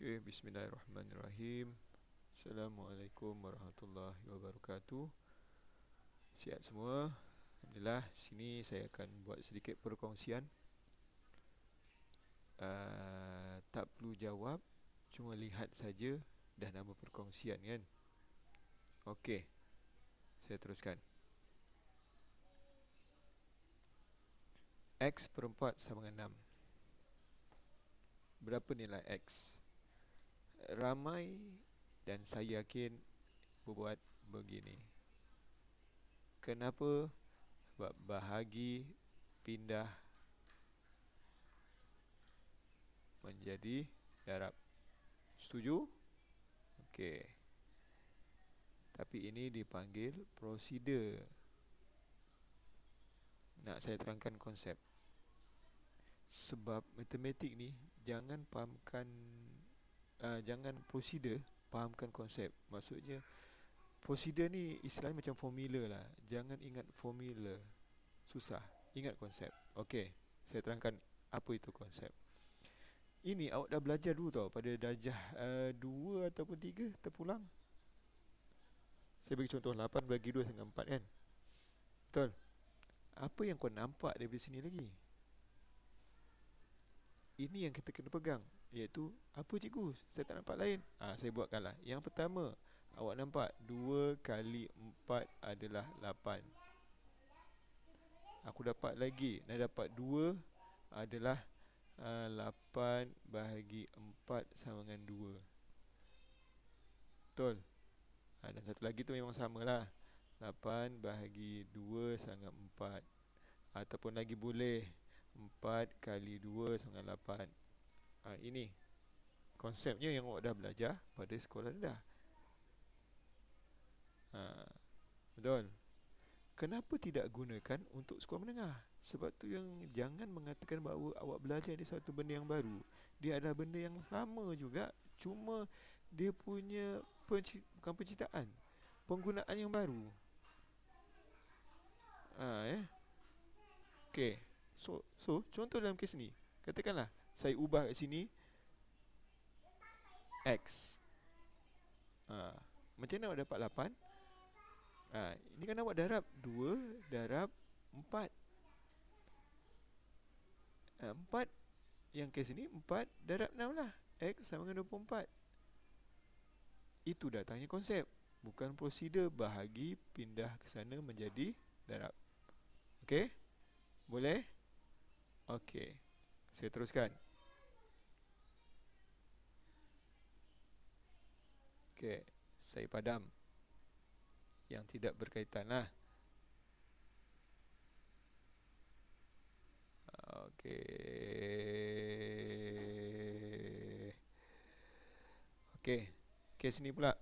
Okey, bismillahirrahmanirrahim. Assalamualaikum warahmatullahi wabarakatuh. Sihat semua? Alhamdulillah, sini saya akan buat sedikit perkongsian. Tak perlu jawab, cuma lihat saja dah nama perkongsian kan? Okey, saya teruskan. X per 4 sama dengan 6. Berapa nilai X? Ramai dan saya yakin berbuat begini. Kenapa? Sebab bahagi pindah menjadi darab. Setuju? Okey. Tapi ini dipanggil prosedur. Nak saya terangkan konsep. Sebab matematik ni jangan prosedur, fahamkan konsep. Maksudnya prosedur ni istilahnya macam formula lah. Jangan ingat formula, susah. Ingat konsep. Okey, saya terangkan apa itu konsep. Ini awak dah belajar dulu tau, pada darjah 2 ataupun 3 terpulang. Saya bagi contoh 8 bagi 2 dengan 4 kan. Betul? Apa yang kau nampak daripada sini lagi? Ini yang kita kena pegang, iaitu apa cikgu? Saya tak nampak lain. Saya buatkanlah. Yang pertama, awak nampak 2 kali 4 adalah 8. Aku dapat lagi, dah dapat 2 adalah 8 bahagi 4 sama dengan 2. Betul? Dan satu lagi tu memang samalah, 8 bahagi 2 sama dengan 4. Ataupun lagi boleh 4 kali 2 sama dengan 8. Ini konsepnya yang awak dah belajar pada sekolah rendah. Betul? Kenapa tidak gunakan untuk sekolah menengah? Sebab tu yang jangan mengatakan bahawa awak belajar ni satu benda yang baru. Dia adalah benda yang sama juga, cuma dia punya bukan penciptaan, penggunaan yang baru. Okey. So contoh dalam kes ni, katakanlah saya ubah kat sini X. Macam mana awak dapat 8? Ini kan awak darab 2 darab 4. 4 yang kes ni 4 darab 6 lah. X sama dengan 24. Itu datangnya konsep, bukan prosedur bahagi pindah ke sana menjadi darab. Okey? Boleh? Okey. Saya teruskan. Okey, saya padam yang tidak berkaitan lah. Okey, kes ni pula.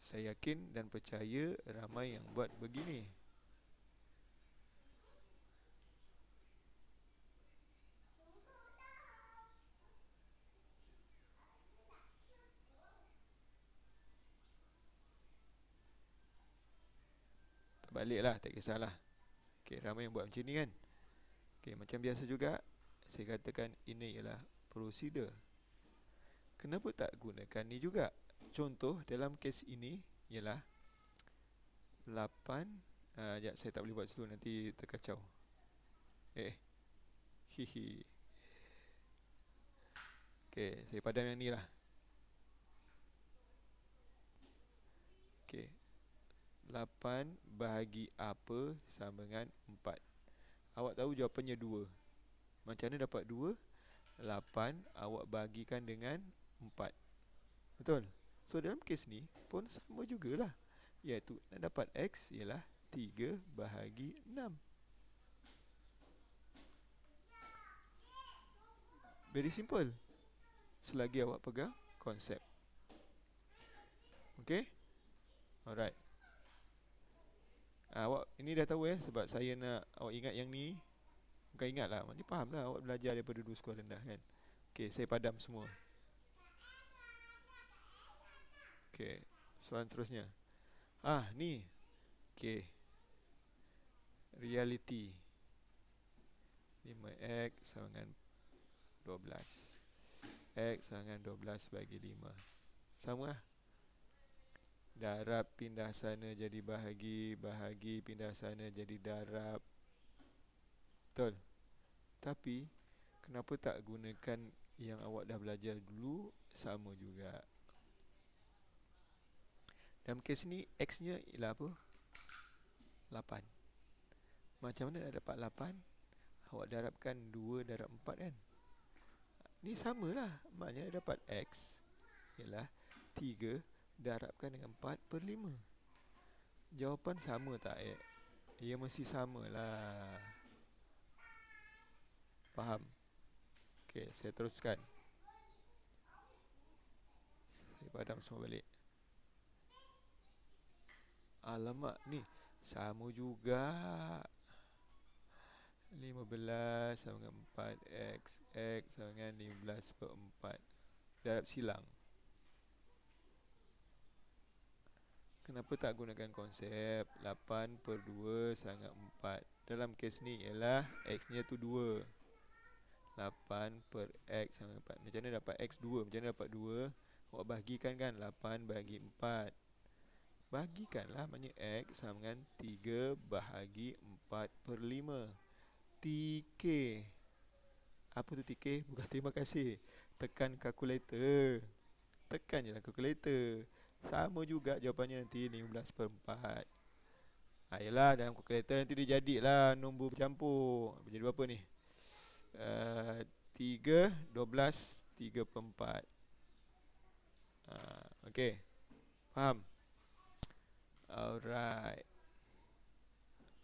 Saya yakin dan percaya ramai yang buat begini. Terbaliklah, tak kisahlah. Okey, ramai yang buat macam ni kan. Okey, macam biasa juga, saya katakan ini ialah prosedur. Kenapa tak gunakan ni juga? Contoh dalam kes ini ialah 8. Sekejap, saya tak boleh buat situ, nanti terkacau. Hihi. Okey, saya padam yang ni lah. Okey, 8 bahagi apa sama dengan 4. Awak tahu jawapannya 2. Macam mana dapat 2? 8 awak bagikan dengan 4. Betul? So dalam kes ni pun sama jugalah, iaitu nak dapat X ialah 3 bahagi 6. Very simple, selagi awak pegang konsep. Okay? Alright. Awak ini dah tahu sebab saya nak awak ingat yang ni. Bukan ingat lah, maknanya faham lah, awak belajar daripada dulu sekolah rendah kan. Okay, saya padam semua. Okay, soalan terusnya. Ni. Okay, reality 5x sama dengan 12. X sama dengan 12 bagi 5. Sama lah. Darab pindah sana jadi bahagi, bahagi pindah sana jadi darab. Betul. Tapi kenapa tak gunakan yang awak dah belajar dulu? Sama juga. Dalam kes ni X nya ialah apa? 8. Macam mana nak dapat 8? Awak darabkan 2 darab 4 kan? Ni samalah. Maknanya dapat X ialah 3 darabkan dengan 4 per 5. Jawapan sama tak? Ia mesti sama lah. Faham? Okey, saya teruskan. Saya padam semua balik. Alamak, ni sama juga. 15 sama dengan 4x. X sama dengan 15 per 4. Darab silang. Kenapa tak gunakan konsep 8 per 2 sama dengan 4? Dalam kes ni ialah X nya tu 2. 8 per X sama dengan 4. Macam mana dapat X 2? Macam mana dapat 2? Awak bahagikan kan 8 bagi 4. Bagikanlah, maknanya X sama dengan 3 bahagi 4 per 5. TK. Apa tu TK? Bukan terima kasih. Tekan kalkulator. Tekan je lah kalkulator. Sama juga jawapannya nanti 15 per 4. Yelah, dalam kalkulator nanti dia jadilah nombor bercampur. Jadi berapa ni? 3, 12, 3 per 4. Okay. Faham? Alright.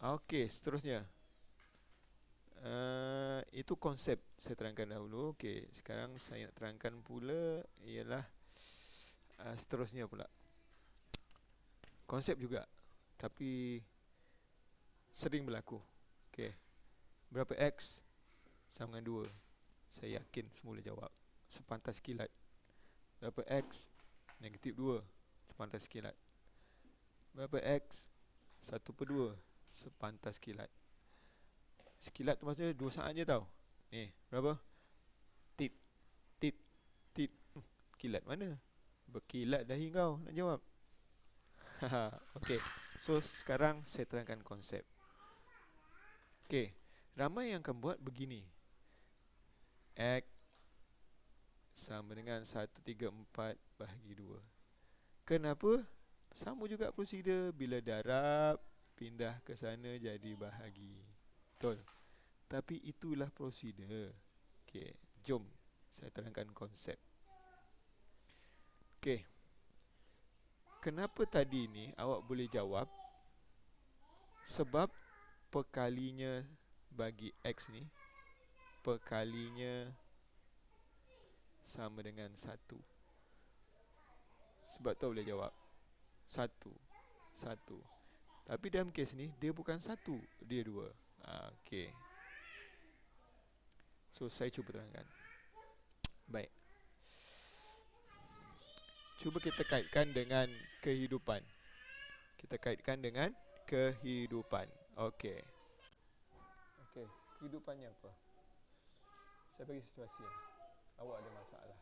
Okay, seterusnya. Itu konsep saya terangkan dahulu. Okay, sekarang saya nak terangkan pula ialah seterusnya pula. Konsep juga, tapi sering berlaku. Okay, berapa X sama dengan 2? Saya yakin semua boleh jawab sepantas kilat. Berapa X negatif 2? Sepantas kilat. Berapa X 1 per 2? Sepantas kilat. Sekilat tu maksudnya 2 saat je tau. Ni, berapa? Tit, tit, tit. Kilat mana? Berkilat dahi kau nak jawab. Okay, so sekarang saya terangkan konsep. Okay, ramai yang akan buat begini. X sama dengan 134 bahagi 2. Kenapa? Sama juga prosedur. Bila darab, pindah ke sana jadi bahagi. Betul. Tapi itulah prosedur. Okay, jom saya terangkan konsep. Okay, kenapa tadi ni awak boleh jawab? Sebab perkalinya bagi X ni, perkalinya sama dengan 1. Sebab tu boleh jawab 1. Tapi dalam kes ni dia bukan 1, dia 2. Okay, so saya cuba terangkan. Baik, cuba kita kaitkan dengan kehidupan. Kita kaitkan dengan kehidupan. Okay. Okay, kehidupannya apa? Saya bagi situasi. Awak ada masalah.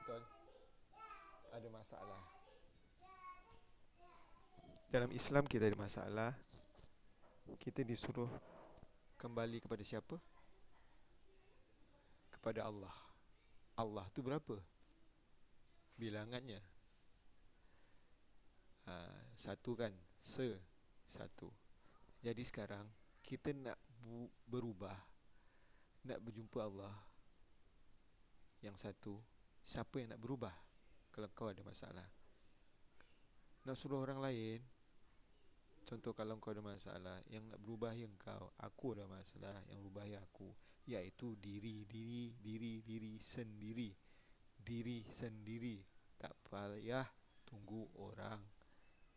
Betul? Ada masalah. Dalam Islam kita ada masalah. Kita disuruh kembali kepada siapa? Kepada Allah. Allah tu berapa? Bilangannya 1 kan? Satu. Jadi sekarang kita nak berubah, nak berjumpa Allah yang satu. Siapa yang nak berubah? Kalau kau ada masalah, nak suruh orang lain. Contoh, kalau kau ada masalah, yang nak berubah yang kau. Aku ada masalah, yang berubah ya aku. Iaitu diri sendiri. Diri sendiri. Tak payah tunggu orang.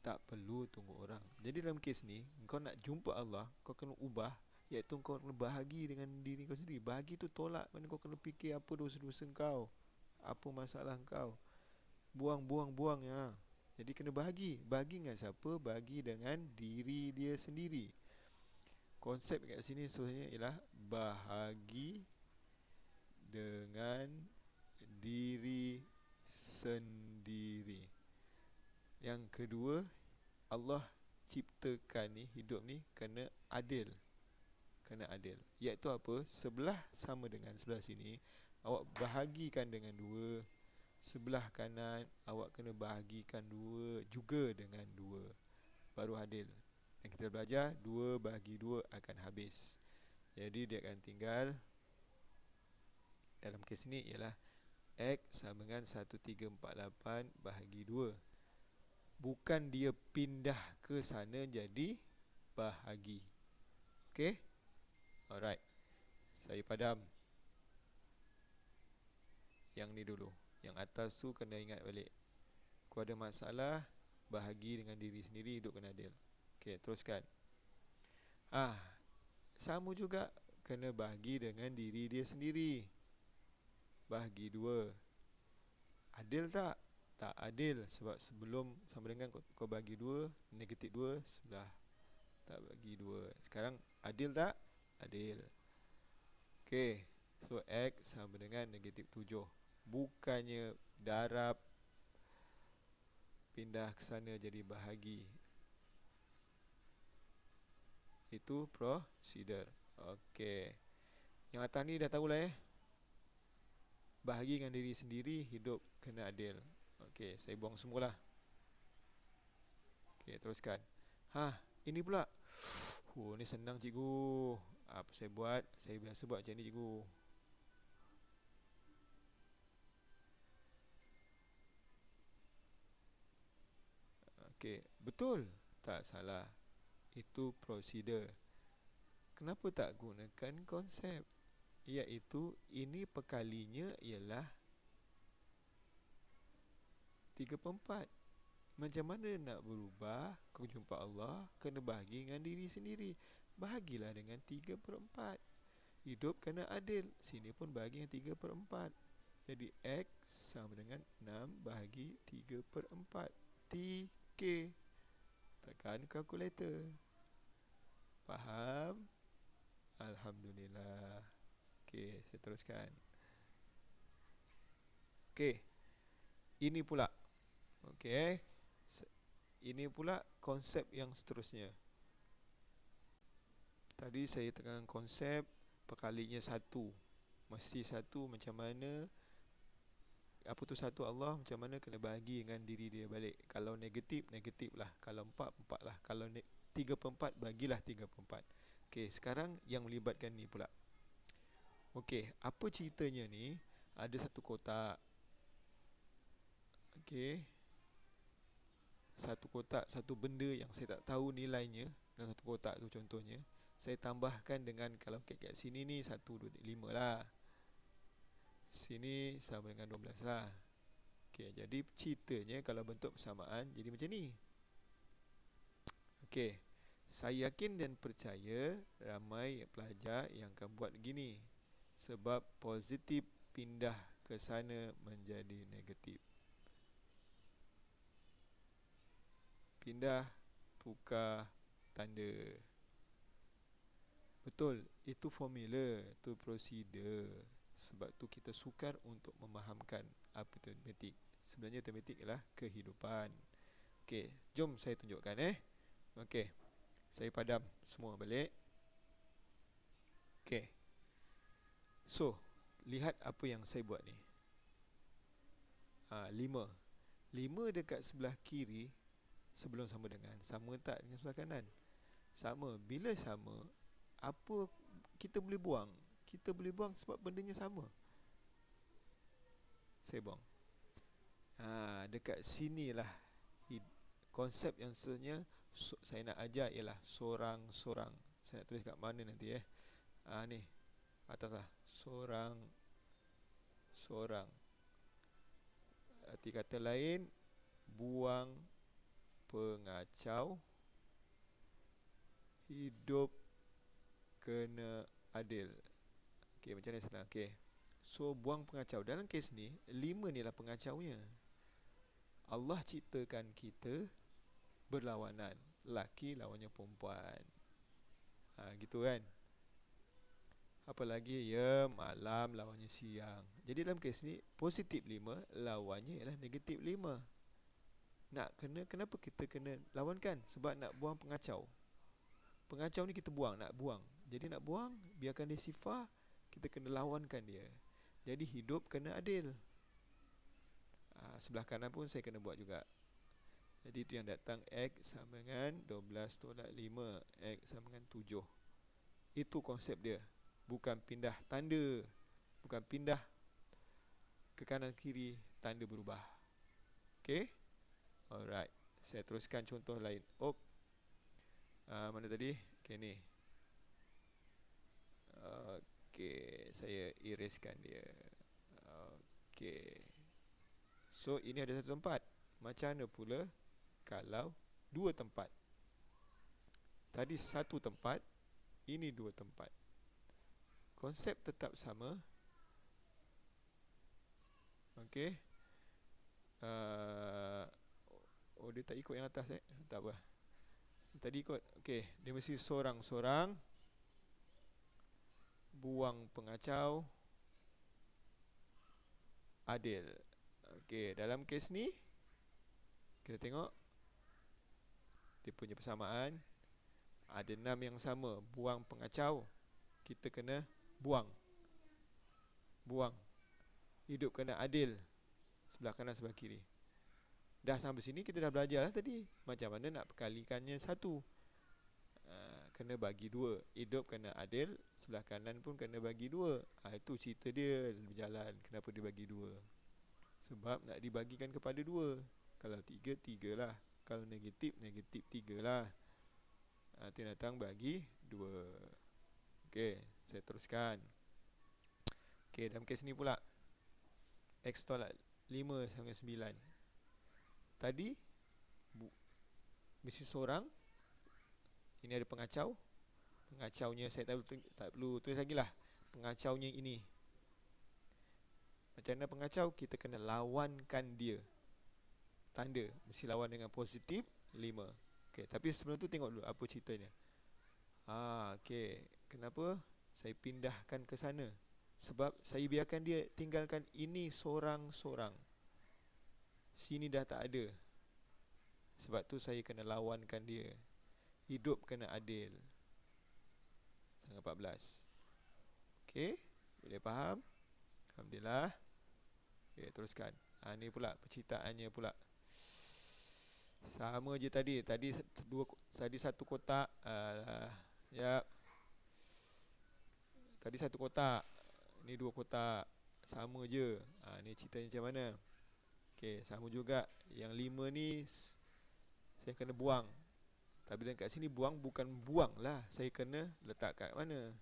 Tak perlu tunggu orang. Jadi dalam kes ni, kau nak jumpa Allah, kau kena ubah. Iaitu kau kena bahagi dengan diri kau sendiri. Bahagi tu tolak. Mana kau kena fikir apa dosa-dosa kau, apa masalah kau. Buang ya. Jadi kena bahagi. Bahagi dengan siapa? Bahagi dengan diri dia sendiri. Konsep kat sini sebenarnya ialah bahagi dengan diri sendiri. Yang kedua, Allah ciptakan ni, hidup ni kena adil. Kena adil. Iaitu apa? Sebelah sama dengan sebelah sini, awak bahagikan dengan dua. Sebelah kanan awak kena bahagikan dua juga dengan dua. Baru adil. Yang kita belajar 2 bahagi 2 akan habis. Jadi dia akan tinggal dalam kes ni ialah X sama dengan 1348 bahagi 2. Bukan dia pindah ke sana jadi bahagi. Okey? Alright. Saya padam. Yang ni dulu. Yang atas tu kena ingat balik. Kau ada masalah, bahagi dengan diri sendiri, hidup kena adil. Okey, teruskan. Sama juga, kena bahagi dengan diri dia sendiri. Bahagi 2. Adil tak? Tak adil. Sebab sebelum sama dengan kau bagi 2, negatif 2, sebelah tak bagi 2. Sekarang adil tak? Adil. Okey, so X sama dengan negatif 7. Bukannya darab pindah ke sana jadi bahagi. Itu procedure. Okey. Yang atas ni dah tahulah bahagi dengan diri sendiri, hidup kena adil. Okey, saya buang semualah. Okey, teruskan. Ini pula. Ni senang cikgu. Apa saya buat? Saya biasa buat macam ni cikgu. Okey, betul. Tak salah. Itu prosedur. Kenapa tak gunakan konsep? Iaitu ini perkalinya ialah 3/4. Macam mana nak berubah? Kau jumpa Allah, kena bahagi dengan diri sendiri. Bahagilah dengan 3/4. Hidup kena adil. Sini pun bahagi dengan 3/4. Jadi X sama dengan 6 bahagi 3/4. TK. Tekan kalkulator. Faham? Alhamdulillah. Okey, saya teruskan. Okey. Ini pula. Okey. Ini pula konsep yang seterusnya. Tadi saya tekan konsep perkalinya 1. Mesti 1 macam mana? Apa tu 1 Allah? Macam mana kena bahagi dengan diri dia balik. Kalau negatif, negatif lah. Kalau 4, 4 lah. Kalau 3/4, bagilah 3/4. Okey, sekarang yang melibatkan ni pula. Okey, apa ceritanya ni? Ada satu kotak. Okey. Satu kotak, satu benda yang saya tak tahu nilainya. Dalam satu kotak tu contohnya, saya tambahkan dengan, kalau kat sini ni 1, 2, 5 lah. Sini sama dengan 12 lah. Okey, jadi ceritanya kalau bentuk persamaan jadi macam ni. Okey, saya yakin dan percaya ramai pelajar yang akan buat begini. Sebab positif pindah ke sana menjadi negatif. Pindah, tukar tanda. Betul, itu formula, itu prosedur. Sebab tu kita sukar untuk memahamkan apa itu matematik. Sebenarnya matematik ialah kehidupan. Okey, jom saya tunjukkan Okey, saya padam semua balik. Okey. So, lihat apa yang saya buat ni. 5. 5 dekat sebelah kiri sebelum sama dengan. Sama tak dengan sebelah kanan? Sama. Bila sama, apa kita boleh buang? Kita boleh buang sebab bendanya sama. Saya buang. Dekat sinilah konsep yang sebenarnya saya nak ajar ialah sorang-sorang. Saya nak tulis kat mana nanti ni atas lah. Sorang-sorang. Arti kata lain, buang pengacau, hidup kena adil. Okey, macam mana senang? Okey. So, buang pengacau. Dalam kes ni, 5 ni lah pengacaunya. Allah ciptakan kita berlawanan. Laki lawannya perempuan. Gitu kan? Apalagi ya malam lawannya siang. Jadi dalam kes ni positif 5 lawannya ialah negatif 5. Kenapa kita kena lawankan? Sebab nak buang pengacau. Pengacau ni kita buang, nak buang. Jadi nak buang, biarkan dia sifar, kita kena lawankan dia. Jadi hidup kena adil. Sebelah kanan pun saya kena buat juga. Jadi itu yang datang X sama dengan 12 tolak 5, X sama dengan 7. Itu konsep dia. Bukan pindah tanda, bukan pindah ke kanan kiri, tanda berubah. Okay? Alright. Saya teruskan contoh lain. Mana tadi? Okay, ni. Okay, saya eraskan dia. Okay. So, ini ada satu tempat. Macam mana pula kalau dua tempat? Tadi satu tempat, ini dua tempat. Konsep tetap sama. Okay. Dia tak ikut yang atas tak apa. Tadi ikut. Okay, dia mesti sorang-sorang, buang pengacau, adil. Okay, dalam kes ni kita tengok dia punya persamaan. Ada 6 yang sama. Buang pengacau, kita kena buang. Hidup kena adil. Sebelah kanan, sebelah kiri. Dah sampai sini kita dah belajar lah tadi macam mana nak perkalikannya satu. Kena bagi 2. Hidup kena adil, sebelah kanan pun kena bagi 2. Itu cerita dia berjalan. Kenapa dia bagi 2? Sebab nak dibagikan kepada 2. Kalau 3, 3 lah. Kalau negatif, negatif 3 lah. Itu yang datang bagi 2. Okey, saya teruskan. Okey, dalam kes ni pula X tolak 5 sama 9. Tadi mesti seorang. Ini ada pengacau. Pengacaunya saya tak perlu tulis lagi lah. Pengacaunya ini. Macam mana pengacau? Kita kena lawankan dia. Tanda mesti lawan dengan positif 5. Okay, tapi sebelum tu tengok dulu apa ceritanya. Okay, kenapa saya pindahkan ke sana? Sebab saya biarkan dia tinggalkan ini sorang-sorang. Sini dah tak ada. Sebab tu saya kena lawankan dia. Hidup kena adil. Sangat 14. Okay, boleh faham? Alhamdulillah. Okay, teruskan. Ni pula perceritaannya pula. Sama je tadi. Tadi satu kotak. Ya. Tadi satu kotak. Ni 2 kotak. Sama je. Ni ceritanya macam mana? Okay, sama juga. Yang 5 ni saya kena buang. Tapi dan kat sini buang bukan buang lah. Saya kena letak kat mana?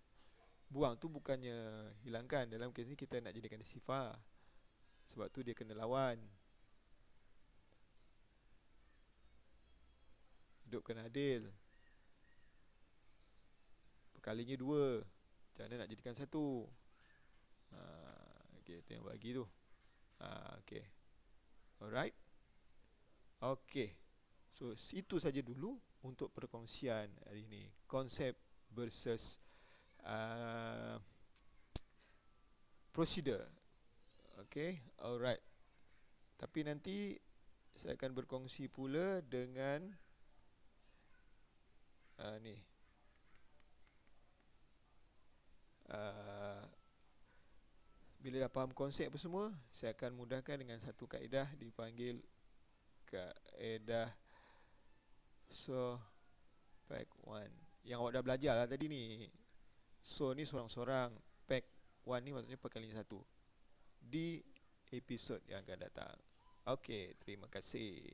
Buang tu bukannya hilangkan. Dalam kes ni kita nak jadikan dia sifar. Sebab tu dia kena lawan. Hidup kena adil. Perkalinya 2. Macam mana nak jadikan 1? Okay, tu yang bagi tu. Okay. Alright. Okay. So, itu saja dulu untuk perkongsian hari ini. Konsep versus procedure. Okay. Alright. Tapi nanti saya akan berkongsi pula dengan ni. Bila dah faham konsep apa semua, saya akan mudahkan dengan satu kaedah dipanggil kaedah pack 1. Yang awak dah belajar lah tadi ni. Ni sorang-sorang. Pack 1 ni maksudnya perkalian 1. Di episod yang akan datang. Okey, terima kasih.